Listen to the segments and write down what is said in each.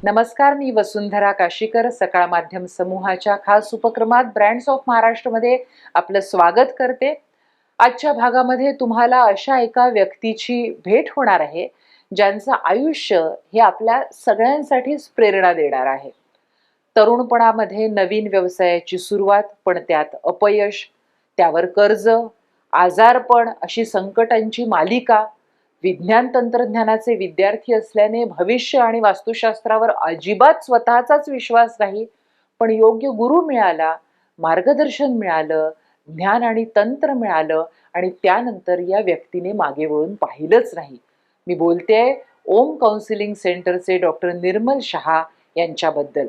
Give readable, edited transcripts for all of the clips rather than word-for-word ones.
नमस्कार, मी वसुंधरा काशीकर. सकाळ माध्यम समूहाच्या खास उपक्रमात ब्रँड्स ऑफ महाराष्ट्रमध्ये आपलं स्वागत करते. आजच्या भागामध्ये तुम्हाला अशा एका व्यक्तीची भेट होणार आहे, ज्यांचं आयुष्य हे आपल्या सगळ्यांसाठीच प्रेरणा देणार आहे. तरुणपणामध्ये नवीन व्यवसायाची सुरुवात, पण त्यात अपयश, त्यावर कर्ज, आजारपण अशी संकटांची मालिका. विज्ञान तंत्रज्ञानाचे विद्यार्थी असल्याने भविष्य आणि वास्तुशास्त्रावर अजिबात स्वतःचाच विश्वास नाही, पण योग्य गुरु मिळाला, मार्गदर्शन मिळालं, ज्ञान आणि तंत्र मिळालं आणि त्यानंतर या व्यक्तीने मागे वळून पाहिलंच नाही. मी बोलते ओम काउन्सिलिंग सेंटरचे डॉक्टर निर्मल शहा यांच्याबद्दल.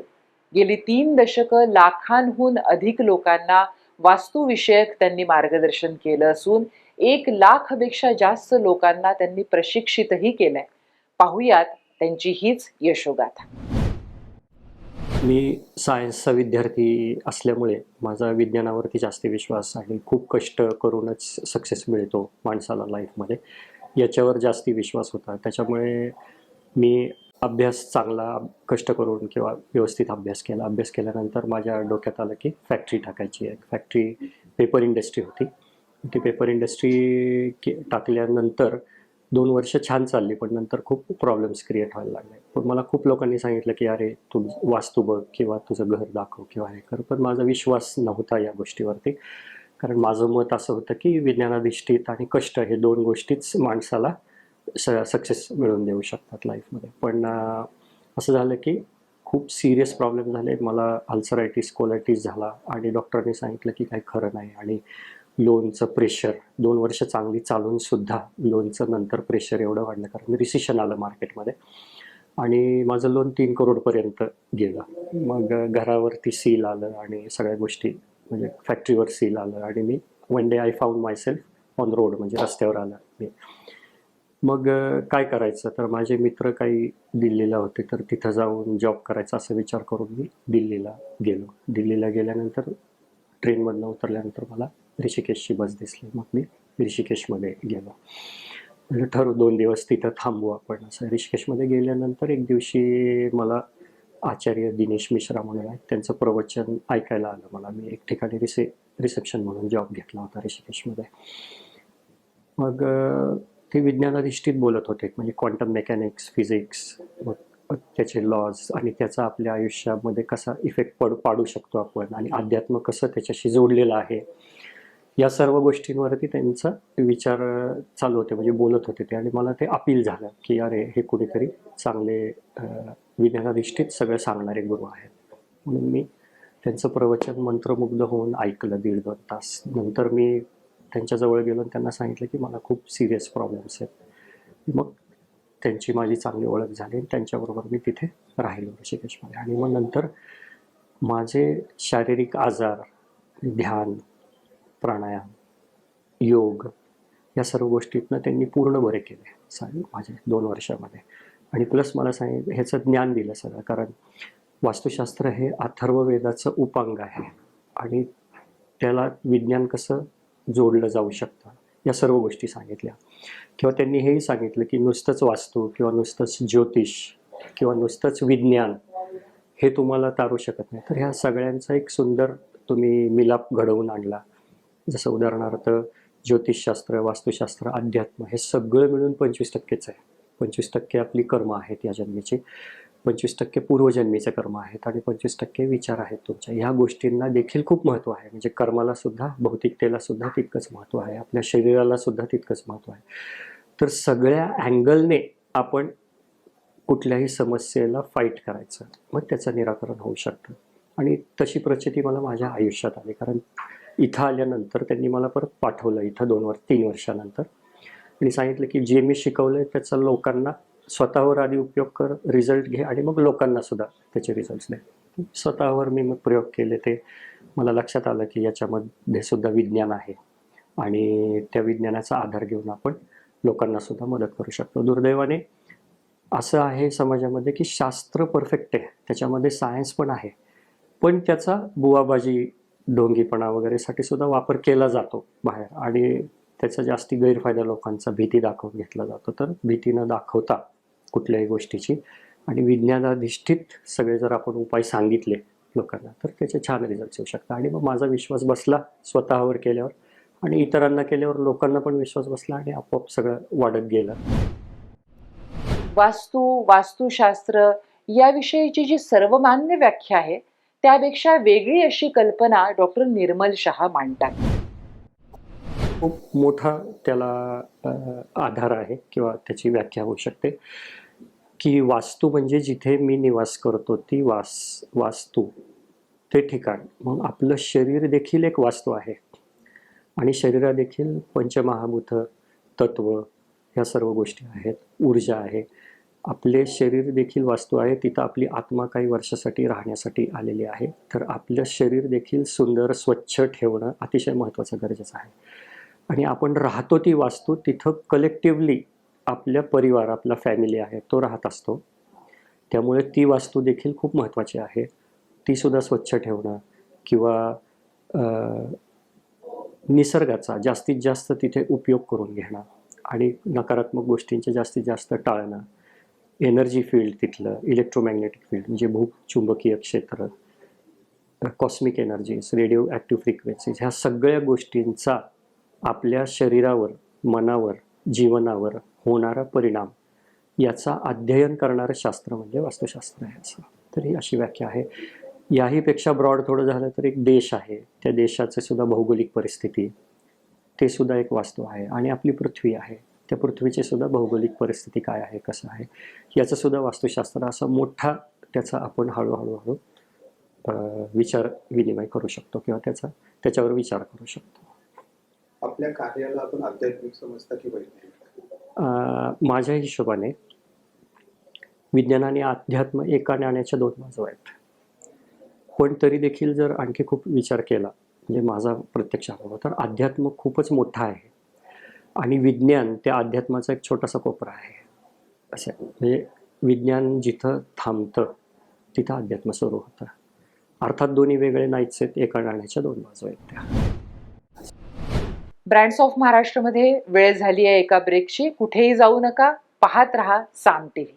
गेली 3 दशकं लाखांहून अधिक लोकांना वास्तुविषयक त्यांनी मार्गदर्शन केलं असून 1,00,000पेक्षा जास्त लोकांना त्यांनी प्रशिक्षितही केलंय. पाहुयात त्यांची हीच यशोगाथा. मी सायन्सचा विद्यार्थी असल्यामुळे माझा विज्ञानावरती जास्त विश्वास आहे. खूप कष्ट करूनच सक्सेस मिळतो माणसाला लाईफमध्ये, याच्यावर जास्ती विश्वास होता. त्याच्यामुळे मी अभ्यास चांगला कष्ट करून किंवा व्यवस्थित अभ्यास केला. अभ्यास केल्यानंतर माझ्या डोक्यात आलं की फॅक्टरी टाकायची आहे. फॅक्टरी पेपर इंडस्ट्री होती. ती पेपर इंडस्ट्री टाकल्यानंतर 2 वर्ष छान चालली, पण नंतर खूप प्रॉब्लेम्स क्रिएट व्हायला लागले. पण मला खूप लोकांनी सांगितलं की अरे तू वास्तू बघ किंवा तुझं घर दाखव किंवा हे कर, पण माझा विश्वास नव्हता या गोष्टीवरती. कारण माझं मत असं होतं की विज्ञानाधिष्ठित आणि कष्ट हे 2 गोष्टीच माणसाला सक्सेस मिळवून देऊ शकतात लाईफमध्ये. पण असं झालं की खूप सिरियस प्रॉब्लेम झाले. मला अल्सरायटिस कोलायटिस झाला आणि डॉक्टरने सांगितलं की काही खरं नाही. आणि लोनचं प्रेशर 2 वर्ष चांगली चालून सुद्धा लोनचं नंतर प्रेशर एवढं वाढलं, कारण रिसेशन आलं मार्केटमध्ये आणि माझं लोन 3 करोडपर्यंत गेलं. मग घरावरती सील आलं आणि सगळ्या गोष्टी, म्हणजे फॅक्टरीवर सील आलं आणि मी one day I found myself on road, म्हणजे रस्त्यावर आलं मी. मग काय करायचं, तर माझे मित्र काही दिल्लीला होते, तर तिथं जाऊन जॉब करायचा असा विचार करून मी दिल्लीला गेलो. दिल्लीला गेल्यानंतर ट्रेनमधनं उतरल्यानंतर मला ऋषिकेशची बस दिसली. मग मी ऋषिकेशमध्ये गेलो. म्हणजे ठरवू 2 दिवस तिथं थांबू आपण असं. ऋषिकेशमध्ये गेल्यानंतर एक दिवशी मला आचार्य दिनेश मिश्रा म्हणून आहेत, त्यांचं प्रवचन ऐकायला आलं मला. मी एक ठिकाणी रिसेप्शन म्हणून जॉब घेतला होता ऋषिकेशमध्ये. मग ते विज्ञानाधिष्ठित बोलत होते, म्हणजे क्वांटम मेकॅनिक्स, फिजिक्स, मग त्याचे लॉज आणि त्याचा आपल्या आयुष्यामध्ये कसा इफेक्ट पाडू शकतो आपण, आणि अध्यात्म कसं त्याच्याशी जोडलेलं आहे, या सर्व गोष्टींवरती त्यांचा विचार चालू होते, म्हणजे बोलत होते ते. आणि मला ते अपील झालं की अरे हे कुणीतरी चांगले विज्ञानाधिष्ठित सगळं सांगणारे गुरु आहेत. म्हणून मी त्यांचं प्रवचन मंत्रमुग्ध होऊन ऐकलं 1.5-2 तास. नंतर मी त्यांच्याजवळ गेलो आणि त्यांना सांगितलं की मला खूप सिरियस प्रॉब्लेम्स आहेत. मग त्यांची माझी चांगली ओळख झाली आणि त्यांच्याबरोबर मी तिथे राहिलो ऋषिकेशमध्ये. आणि मग नंतर माझे शारीरिक आजार, ध्यान, प्राणायाम, योग या सर्व गोष्टीतनं त्यांनी पूर्ण बरे केले माझे 2 वर्षामध्ये. आणि प्लस मला ह्याचं ज्ञान दिलं सगळं, कारण वास्तुशास्त्र हे अथर्ववेदाचं उपांग आहे आणि त्याला विज्ञान कसं जोडलं जाऊ शकतं या सर्व गोष्टी सांगितल्या. किंवा त्यांनी हेही सांगितलं की नुसतंच वास्तू किंवा नुसतंच ज्योतिष किंवा नुसतंच विज्ञान हे तुम्हाला तारू शकत नाही. तर ह्या सगळ्यांचा एक सुंदर तुम्ही मिलाप घडवून आणला. जसं उदाहरणार्थ ज्योतिषशास्त्र, वास्तुशास्त्र, अध्यात्म हे सगळं मिळून 25%च आहे. 25% आपली कर्म आहेत या जन्मीची, 25% पूर्वजन्मीचे कर्म आहेत आणि 25% विचार आहेत तुमच्या. ह्या गोष्टींना देखील खूप महत्त्व आहे. म्हणजे कर्माला सुद्धा, भौतिकतेला सुद्धा तितकंच महत्त्व आहे, आपल्या शरीराला सुद्धा तितकंच महत्त्व आहे. तर सगळ्या अँगलने आपण कुठल्याही समस्येला फाईट करायचं, मग त्याचं निराकरण होऊ शकतं. आणि तशी प्रचिती मला माझ्या आयुष्यात आली, कारण इथं आल्यानंतर त्यांनी मला परत पाठवलं इथं 3 वर्षानंतर आणि सांगितलं की जे मी शिकवलंय त्याचा लोकांना स्वतःवर आधी उपयोग कर, रिझल्ट घे आणि मग लोकांना सुद्धा त्याचे रिझल्ट्स दे. स्वतःवर मी मग प्रयोग केले. ते मला लक्षात आलं की याच्यामध्ये सुद्धा विज्ञान आहे आणि त्या विज्ञानाचा आधार घेऊन आपण लोकांना सुद्धा मदत करू शकतो. दुर्दैवाने असं आहे समाजामध्ये की शास्त्र परफेक्ट आहे, त्याच्यामध्ये सायन्स पण आहे, पण त्याचा बुवाबाजी, ढोंगीपणा वगैरेसाठी सुद्धा वापर केला जातो बाहेर आणि त्याचा जास्ती गैरफायदा लोकांचा भीती दाखवून घेतला जातो. तर भीती न दाखवता कुठल्याही गोष्टीची आणि विज्ञानाधिष्ठित सगळे जर आपण उपाय सांगितले लोकांना तर त्याचे छान रिझल्ट येऊ शकतात. आणि मग माझा विश्वास बसला स्वतःवर केल्यावर, आणि इतरांना केल्यावर लोकांना पण विश्वास बसला आणि आपोआप सगळं वाढत गेलं. वास्तू, वास्तुशास्त्र याविषयीची जी सर्वमान्य व्याख्या आहे त्यापेक्षा वेगळी अशी कल्पना डॉक्टर निर्मल शहा मांडतात. खूप मोठा त्याला आधार आहे किंवा त्याची व्याख्या होऊ शकते की वास्तू म्हणजे जिथे मी निवास करतो ती वास्तू, ते ठिकाण. मग आपलं शरीर देखील एक वास्तू आहे आणि शरीरात देखील पंचमहाभूत तत्व ह्या सर्व गोष्टी आहेत, ऊर्जा आहे. आपले शरीर देखील वास्तू आहे, तिथं आपली आत्मा काही वर्षासाठी राहण्यासाठी आलेली आहे. तर आपलं शरीर देखील सुंदर स्वच्छ ठेवणं अतिशय महत्त्वाचं गरजेचं आहे. आणि आपण राहतो ती वास्तू, तिथं कलेक्टिव्हली आपल्या परिवार, आपला फॅमिली आहे तो राहत असतो. त्यामुळे ती वास्तू देखील खूप महत्त्वाची आहे. ती सुद्धा स्वच्छ ठेवणं किंवा निसर्गाचा जास्तीत जास्त तिथे उपयोग करून घेणं आणि नकारात्मक गोष्टींचे जास्तीत जास्त टाळणं. एनर्जी फील्ड तिथलं, इलेक्ट्रोमॅग्नेटिक फील्ड म्हणजे भूचुंबकीय क्षेत्र, cosmic energies, radio active frequencies, ह्या सगळ्या गोष्टींचा आपल्या शरीरावर, मनावर, जीवनावर होणारा परिणाम याचा अध्ययन करणारं शास्त्र म्हणजे वास्तुशास्त्र आहे असं. तर ही अशी व्याख्या आहे. याहीपेक्षा ब्रॉड थोडं झालं तर एक देश आहे, त्या देशाचे सुद्धा भौगोलिक परिस्थिती, ते सुद्धा एक वास्तू आहे. आणि आपली पृथ्वी आहे, त्या पृथ्वीची सुद्धा भौगोलिक परिस्थिती काय आहे, कसं आहे, याचं सुद्धा वास्तुशास्त्र असा मोठा त्याचा आपण हळूहळू विचार विनिमय करू शकतो किंवा त्याच्यावर विचार करू शकतो. आपल्या कार्याला आपण आध्यात्मिक समजता की वैज्ञानिक? माझ्या हिशोबाने विज्ञान आणि अध्यात्म एका नाण्याच्या दोन बाजू आहेत. पण तरी देखील जर आणखी खूप विचार केला, म्हणजे माझा प्रत्यक्ष अनुभव, तर अध्यात्म खूपच मोठा आहे आणि विज्ञान त्या अध्यात्माचा एक छोटासा कोपरा आहे असं. म्हणजे विज्ञान जिथं थांबतं तिथं अध्यात्म सुरू होतं. अर्थात दोन्ही वेगळे नाहीच आहेत, एका नाण्याच्या दोन बाजू आहेत त्या. ब्रँड्स ऑफ महाराष्ट्रमध्ये वेळ झाली आहे एका ब्रेकची. कुठेही जाऊ नका, पाहत रहा साम टीव्ही.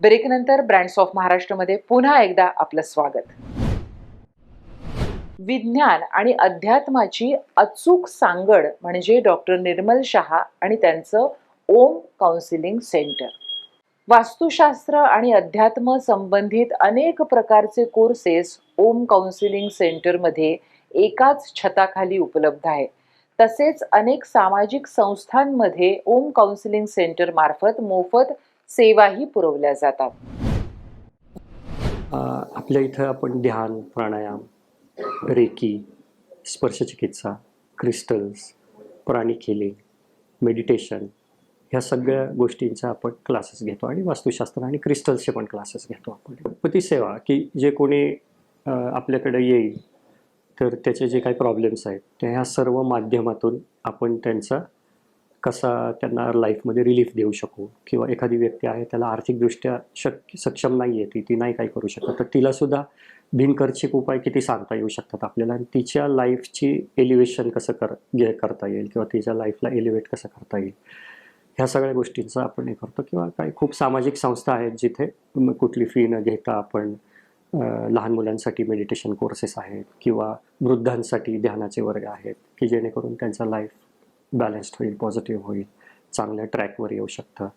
ब्रेकनंतर ब्रँड्स ऑफ महाराष्ट्रमध्ये पुन्हा एकदा आपलं स्वागत. विज्ञान आणि अध्यात्माची अचूक सांगड म्हणजे डॉक्टर निर्मल शहा आणि त्यांचं ओम काउन्सिलिंग सेंटर. वास्तुशास्त्र आणि अध्यात्म संबंधित अनेक प्रकारचे कोर्सेस ओम काउन्सिलिंग सेंटरमध्ये एकाच छताखाली उपलब्ध आहेत. तसेच अनेक सामाजिक संस्थांमध्ये ओम काउन्सिलिंग सेंटर मार्फत मोफत सेवाही पुरवल्या जातात. आपल्या इथं आपण ध्यान, प्राणायाम, रेकी, स्पर्शचिकित्सा, क्रिस्टल्स, प्राणिक हिलिंग, मेडिटेशन ह्या सगळ्या गोष्टींचा आपण क्लासेस घेतो आणि वास्तुशास्त्र आणि क्रिस्टल्सचे पण क्लासेस घेतो आपण. गणपती सेवा की जे कोणी आपल्याकडे येईल तर त्याचे जे काही प्रॉब्लेम्स आहेत ते ह्या सर्व माध्यमातून आपण त्यांचा कसा त्यांना लाईफमध्ये रिलीफ देऊ शकू. किंवा एखादी व्यक्ती आहे त्याला आर्थिकदृष्ट्या सक्षम नाही आहे, ती नाही काही करू शकत, तर तिलासुद्धा बिनखर्चिक उपाय किती सांगता येऊ शकतात आपल्याला आणि तिच्या लाईफची एलिव्हेशन कसं करता येईल किंवा तिच्या लाईफला एलिव्हेट कसं करता येईल, ह्या सगळ्या गोष्टींचं आपण हे करतो. किंवा काही खूप सामाजिक संस्था आहेत जिथे कुठली फी न घेता आपण लहान मुलांसाठी मेडिटेशन कोर्सेस आहेत किंवा वृद्धांसाठी ध्यानाचे वर्ग आहेत की जेणेकरून त्यांचा लाईफ बॅलन्स्ड होईल, पॉझिटिव्ह होईल, चांगल्या ट्रॅकवर येऊ शकतं.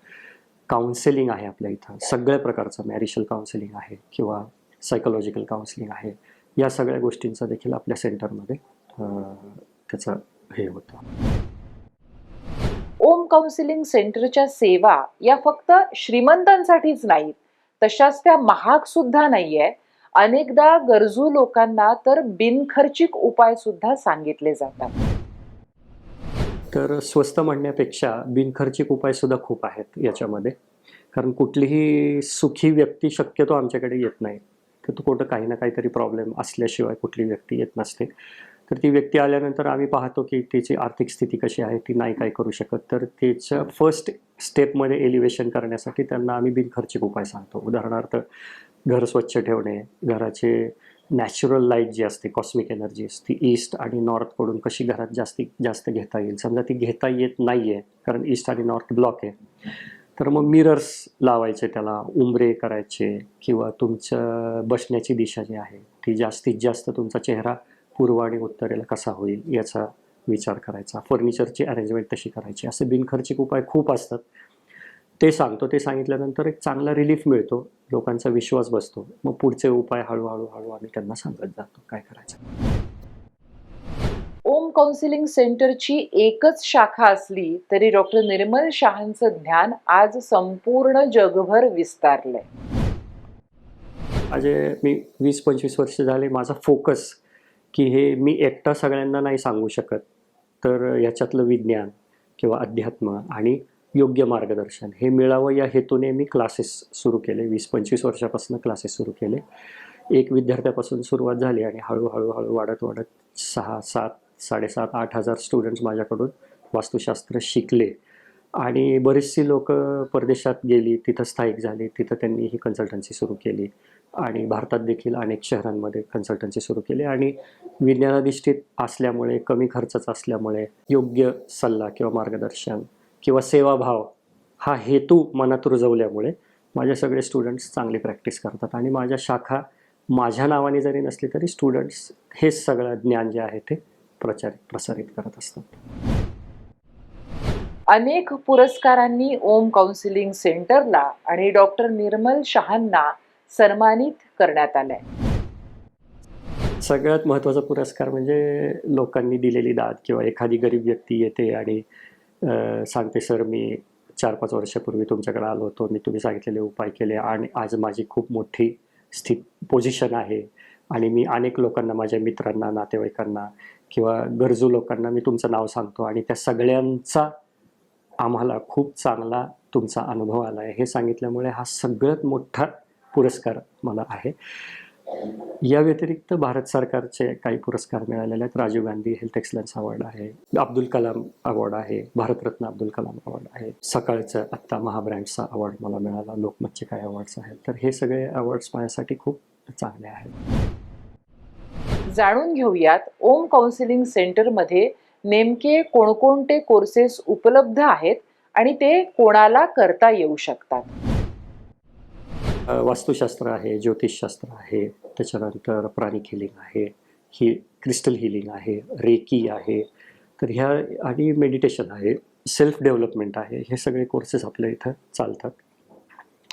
काउन्सिलिंग आहे आपल्या इथं सगळ्या प्रकारचं, मॅरिशल काउन्सिलिंग आहे किंवा सायकोलॉजिकल काउन्सिलिंग आहे. या सगळ्या गोष्टींचा देखील आपल्या सेंटरमध्ये त्याचं हे होतं. ओम काउन्सिलिंग सेंटरच्या सेवा या फक्त श्रीमंतांसाठीच नाहीत, तशाच त्या महाग सुद्धा नाहीये. अनेकदा गरजू लोकांना तर बिनखर्चिक उपाय सुद्धा सांगितले जातात. तर स्वस्त म्हणण्यापेक्षा बिनखर्चिक उपाय सुद्धा खूप आहेत याच्यामध्ये. कारण कुठलीही सुखी व्यक्ती शक्यतो आमच्याकडे येत नाही, तर तो कुठं काही ना काहीतरी प्रॉब्लेम असल्याशिवाय कुठली व्यक्ती येत नसते. तर ती व्यक्ती आल्यानंतर आम्ही पाहतो की तिची आर्थिक स्थिती कशी आहे, ती नाही काय करू शकत, तर तिच्या फर्स्ट स्टेपमध्ये एलिव्हेशन करण्यासाठी त्यांना आम्ही बिनखर्चिक उपाय सांगतो. उदाहरणार्थ घर स्वच्छ ठेवणे, घराचे नॅचरल लाईट जी असते, कॉस्मिक एनर्जी असते, ईस्ट आणि नॉर्थकडून कशी घरात जास्तीत जास्त घेता येईल. समजा ती घेता येत नाही आहे कारण ईस्ट आणि नॉर्थ ब्लॉक आहे, तर मग मिरर्स लावायचे, त्याला उंबरे करायचे, किंवा तुमचं बसण्याची दिशा जी आहे ती जास्तीत जास्त तुमचा चेहरा पूर्व आणि उत्तरेला कसा होईल याचा विचार करायचा. फर्निचरची अरेंजमेंट तशी करायची. असे बिनखर्चिक उपाय खूप असतात. ते सांगतो. ते सांगितल्यानंतर एक चांगला रिलीफ मिळतो, लोकांचा विश्वास बसतो. मग पुढचे उपाय हळूहळू आम्ही त्यांना सांगत जातो काय करायचं. ओम काउन्सिलिंग सेंटरची एकच शाखा असली तरी डॉक्टर निर्मल शहांचं ज्ञान आज संपूर्ण जगभर विस्तारलंय. माझे मी 20-25 वर्ष झाले, माझा फोकस की हे मी एकटा सगळ्यांना नाही सांगू शकत, तर याच्यातलं विज्ञान किंवा अध्यात्म आणि योग्य मार्गदर्शन हे मिळावं या हेतूने मी क्लासेस सुरू केले. 20-25 वर्षापासून क्लासेस सुरू केले. एक विद्यार्थ्यापासून सुरुवात झाली आणि हळूहळू वाढत 6, 7, 7.5, 8,000 स्टुडंट्स माझ्याकडून वास्तुशास्त्र शिकले. आणि बरीचशी लोक परदेशात गेली, तिथं स्थायिक झाली, तिथं त्यांनी ही कन्सल्टन्सी सुरू केली. आणि भारतात देखील अनेक शहरांमध्ये कन्सल्टन्सी सुरू केली. आणि विज्ञानाधिष्ठित असल्यामुळे, कमी खर्चाचा असल्यामुळे, योग्य सल्ला किंवा मार्गदर्शन किंवा सेवाभाव हा हेतू मनात रुजवल्यामुळे माझे सगळे स्टुडंट्स चांगली प्रॅक्टिस करतात. आणि माझ्या शाखा माझ्या नावाने जरी नसली तरी स्टुडंट्स हेच सगळं ज्ञान जे आहे ते प्रसारित करत असतात. अनेक पुरस्कारांनी ओम काउन्सिलिंग सेंटरला आणि डॉक्टर निर्मल शहांना सन्मानित करण्यात आलंय. सगळ्यात महत्त्वाचा पुरस्कार म्हणजे लोकांनी दिलेली दाद, किंवा एखादी गरीब व्यक्ती येते आणि सांगते, सर मी 4-5 वर्षापूर्वी तुमच्याकडे आलो होतो, मी तुम्ही सांगितलेले उपाय केले आणि आज माझी खूप मोठी पोझिशन आहे आणि मी अनेक लोकांना, माझ्या मित्रांना, नातेवाईकांना किंवा गरजू लोकांना मी तुमचं नाव सांगतो आणि त्या सगळ्यांचा आम्हाला खूप चांगला तुमचा अनुभव आला आहे, हे सांगितल्यामुळे हा सगळ्यात मोठा पुरस्कार मला आहे. या व्यतिरिक्त भारत सरकारचे काही पुरस्कार मिळालेले आहेत. Rajiv Gandhi health excellence award आहे, अब्दुल कलाम अवॉर्ड आहे, भारतरत्न अब्दुल कलाम अवॉर्ड आहे, सकाळचं आत्ता महाब्रँडचा अवॉर्ड मला मिळाला, लोकमतचे काही अवॉर्ड्स आहेत. तर हे सगळे अवॉर्ड्स माझ्यासाठी खूप चांगले आहेत. जाणून घेऊयात ओम काउन्सिलिंग सेंटरमध्ये नेमके कोणकोणते कोर्सेस उपलब्ध आहेत आणि ते कोणाला करता येऊ शकतात. वास्तुशास्त्र आहे, ज्योतिषशास्त्र आहे, त्याच्यानंतर प्राणिक हिलिंग आहे, ही क्रिस्टल हिलिंग आहे, रेकी आहे, तर ह्या आणि मेडिटेशन आहे, सेल्फ डेव्हलपमेंट आहे. हे सगळे कोर्सेस आपल्या इथं चालतात.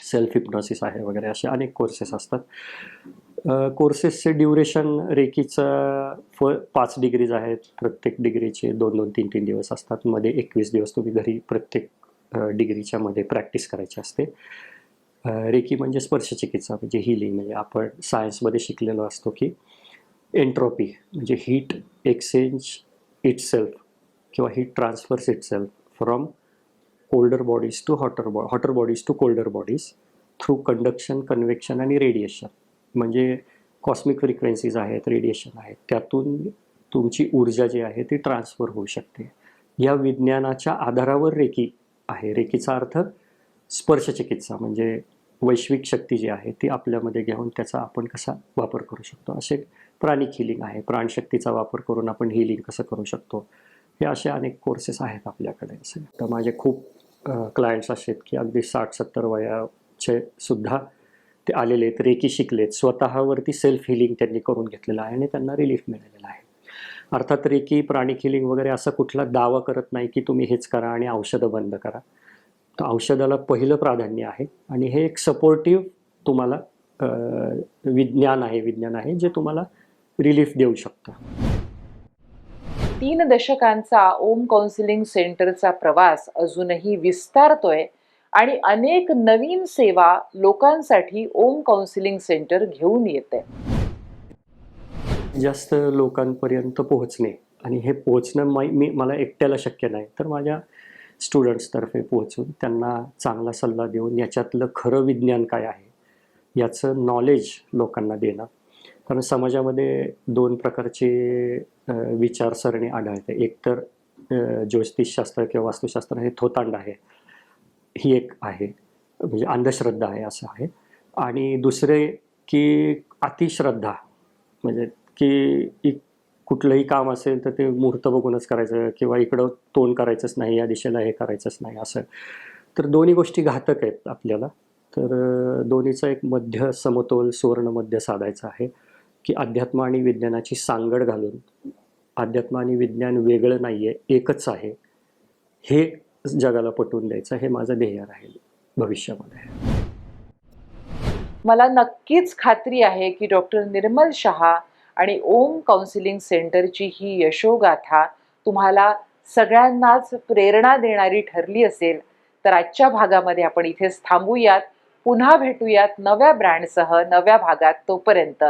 सेल्फ हिप्नॉसिस आहे वगैरे, असे अनेक कोर्सेस असतात. कोर्सेसचे ड्युरेशन रेकीचं 5 डिग्रीज आहेत. प्रत्येक डिग्रीचे 2-2, 3-3 दिवस असतात. मध्ये 21 दिवस तुम्ही घरी प्रत्येक डिग्रीच्या मध्ये प्रॅक्टिस करायची असते. रेकी म्हणजे स्पर्शचिकित्सा, म्हणजे हिलिंग, म्हणजे आपण सायन्समध्ये शिकलेलो असतो की एन्ट्रोपी म्हणजे हीट एक्सचेंज इटसेल्फ किंवा heat transfers itself from colder bodies to hotter bodies to colder bodies through conduction, convection आणि रेडिएशन. म्हणजे कॉस्मिक फ्रिक्वेन्सीज आहेत, रेडिएशन आहेत, त्यातून तुमची ऊर्जा जी आहे ती ट्रान्सफर होऊ शकते. या विज्ञानाच्या आधारावर रेकी आहे. रेकीचा अर्थ स्पर्शचिकित्सा, म्हणजे वैश्विक शक्ती जी आहे ती आपल्यामध्ये घेऊन त्याचा आपण कसा वापर करू शकतो. असे प्राणिक हिलिंग आहे, प्राणशक्तीचा वापर करून आपण हिलिंग कसं करू शकतो. हे असे अनेक कोर्सेस आहेत आपल्याकडे. असे तर माझे खूप क्लायंट्स असे आहेत की अगदी 60-70 वयाचे सुद्धा ते आलेले आहेत, रेकी शिकलेत, स्वतःवरती सेल्फ हिलिंग त्यांनी करून घेतलेलं आहे आणि त्यांना रिलीफ मिळालेला आहे. अर्थात रेकी, प्राणिक हिलिंग वगैरे असा कुठला दावा करत नाही की तुम्ही हेच करा आणि औषधं बंद करा. तर औषधाला पहिलं प्राधान्य आहे आणि हे एक सपोर्टिव्ह तुम्हाला विज्ञान आहे जे तुम्हाला रिलीफ देऊ शकतं. 3 दशकांचा ओम काउन्सिलिंग सेंटरचा प्रवास अजूनही विस्तारतोय आणि अनेक नवीन सेवा लोकांसाठी ओम काउन्सिलिंग सेंटर घेऊन येते. जास्त लोकांपर्यंत पोहोचणे, आणि हे पोहोचणं मला एकट्याला शक्य नाही, तर माझ्या स्टुडंट्सतर्फे पोहोचून त्यांना चांगला सल्ला देऊन याच्यातलं खरं विज्ञान काय आहे याचं नॉलेज लोकांना देणं. कारण समाजामध्ये 2 प्रकारचे विचारसरणी आढळते. एक तर ज्योतिषशास्त्र किंवा वास्तुशास्त्र हे थोतांड आहे, ही एक आहे, म्हणजे अंधश्रद्धा आहे असं आहे. आणि दुसरे की अतिश्रद्धा, म्हणजे की कुठलंही काम असेल तर ते मुहूर्त बघूनच करायचं किंवा इकडं तोंड करायचंच नाही, या दिशेला हे करायचंच नाही असं. तर दोन्ही गोष्टी घातक आहेत आपल्याला. तर दोन्हीचा एक मध्य समतोल सुवर्णमध्य साधायचा आहे, की अध्यात्म आणि विज्ञानाची सांगड घालून अध्यात्म आणि विज्ञान वेगळं नाही आहे, एकच आहे, हे जगाला पटवून द्यायचं हे माझं ध्येय राहील भविष्यामध्ये. मला नक्कीच खात्री आहे की डॉक्टर निर्मल शहा आणि ओम काउन्सिलिंग सेंटरची ही यशोगाथा तुम्हाला सगळ्यांनाच प्रेरणा देणारी ठरली असेल. तर आजच्या भागामध्ये आपण इथेच थांबूयात. पुन्हा भेटूयात नव्या ब्रँडसह नव्या भागात. तोपर्यंत